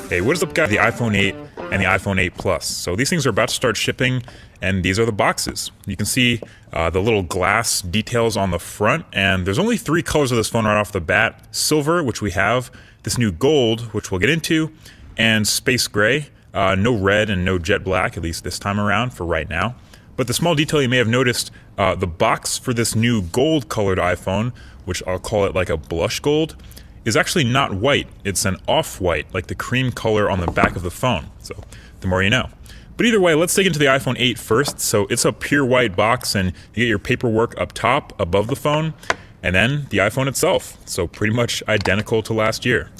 Hey, what is up guys? The iPhone 8 and the iPhone 8 Plus. So these things are about to start shipping, and these are the boxes. You can see the little glass details on the front, and there's only 3 colors of this phone right off the bat. Silver, which we have, this new gold, which we'll get into, and space gray. No red and no jet black, at least this time around for right now. But the small detail you may have noticed, the box for this new gold colored iPhone, which I'll call it like a blush gold, is actually not white. It's an off-white, like the cream color on the back of the phone. So the more you know. But either way, let's dig into the iPhone 8 first. So it's a pure white box, and you get your paperwork up top above the phone, and then the iPhone itself. So pretty much identical to last year.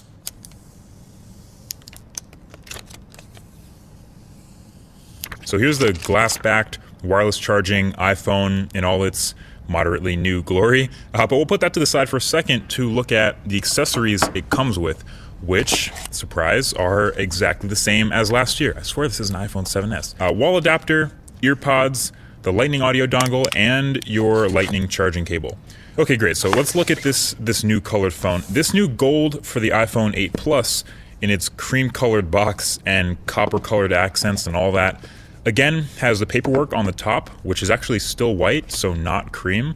So here's the glass-backed wireless charging iPhone in all its moderately new glory, but we'll put that to the side for a second to look at the accessories it comes with, which, surprise, are exactly the same as last year. I swear this is an iPhone 7s. Wall adapter, ear pods, the lightning audio dongle, and your lightning charging cable. Okay, great, so let's look at this new colored phone. This new gold for the iPhone 8 Plus in its cream colored box and copper colored accents and all that, again, has the paperwork on the top, which is actually still white, so not cream.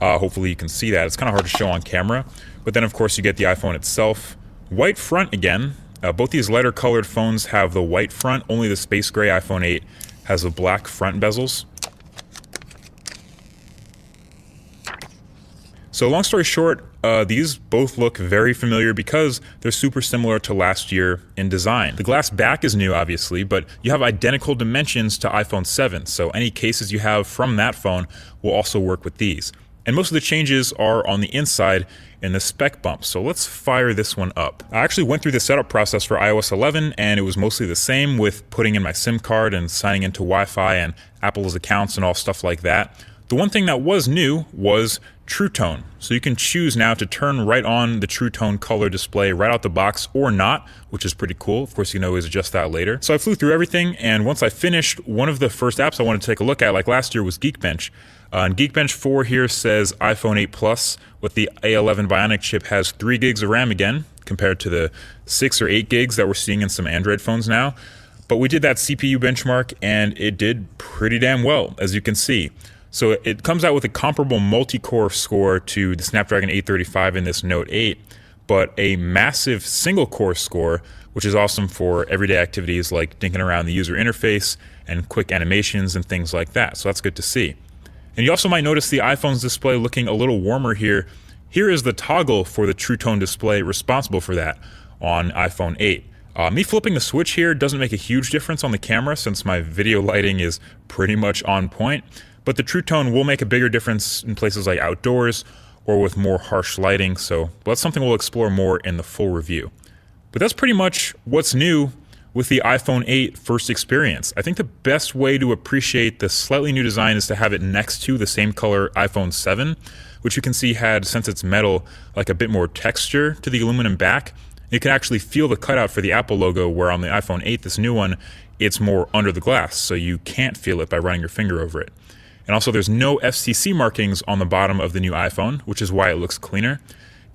Hopefully you can see that. It's kind of hard to show on camera. But then, of course, you get the iPhone itself. White front again. Both these lighter colored phones have the white front. Only the space gray iPhone 8 has the black front bezels. So long story short, these both look very familiar because they're super similar to last year in design. The glass back is new, obviously, but you have identical dimensions to iPhone 7, so any cases you have from that phone will also work with these. And most of the changes are on the inside in the spec bump, so let's fire this one up. I actually went through the setup process for iOS 11, and it was mostly the same with putting in my SIM card and signing into Wi-Fi and Apple's accounts and all stuff like that. The one thing that was new was True Tone. So you can choose now to turn right on the True Tone color display right out the box or not, which is pretty cool. Of course, you can always adjust that later. So I flew through everything, and once I finished, one of the first apps I wanted to take a look at, like last year, was Geekbench. And Geekbench 4 here says iPhone 8 Plus with the A11 Bionic chip has 3 gigs of RAM again, compared to the 6 or 8 gigs that we're seeing in some Android phones now. But we did that CPU benchmark, and it did pretty damn well, as you can see. So it comes out with a comparable multi-core score to the Snapdragon 835 in this Note 8, but a massive single-core score, which is awesome for everyday activities like dinking around the user interface and quick animations and things like that. So that's good to see. And you also might notice the iPhone's display looking a little warmer here. Here is the toggle for the True Tone display responsible for that on iPhone 8. Me flipping the switch here doesn't make a huge difference on the camera since my video lighting is pretty much on point. But the True Tone will make a bigger difference in places like outdoors or with more harsh lighting, so that's something we'll explore more in the full review. But that's pretty much what's new with the iPhone 8 first experience. I think the best way to appreciate the slightly new design is to have it next to the same color iPhone 7, which you can see had, since it's metal, like a bit more texture to the aluminum back. You can actually feel the cutout for the Apple logo, where on the iPhone 8, this new one, it's more under the glass, so you can't feel it by running your finger over it. And also there's no FCC markings on the bottom of the new iPhone, which is why it looks cleaner.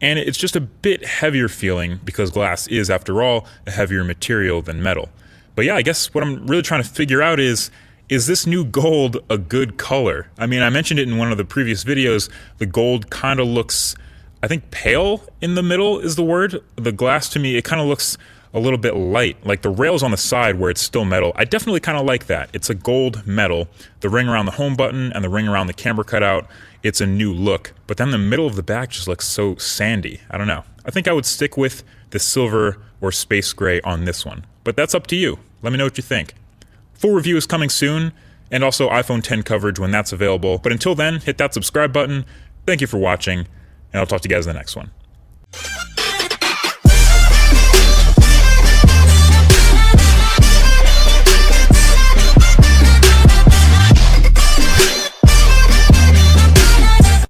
And it's just a bit heavier feeling because glass is, after all, a heavier material than metal. But yeah, I guess what I'm really trying to figure out is this new gold a good color? I mean, I mentioned it in one of the previous videos. The gold kind of looks, I think pale in the middle is the word. The glass, to me, it kind of looks a little bit light, like the rails on the side where it's still metal. I definitely kind of like that. It's a gold metal. The ring around the home button and the ring around the camera cutout, it's a new look. But then the middle of the back just looks so sandy. I don't know. I think I would stick with the silver or space gray on this one. But that's up to you. Let me know what you think. Full review is coming soon, and also iPhone 10 coverage when that's available. But until then, hit that subscribe button. Thank you for watching, and I'll talk to you guys in the next one.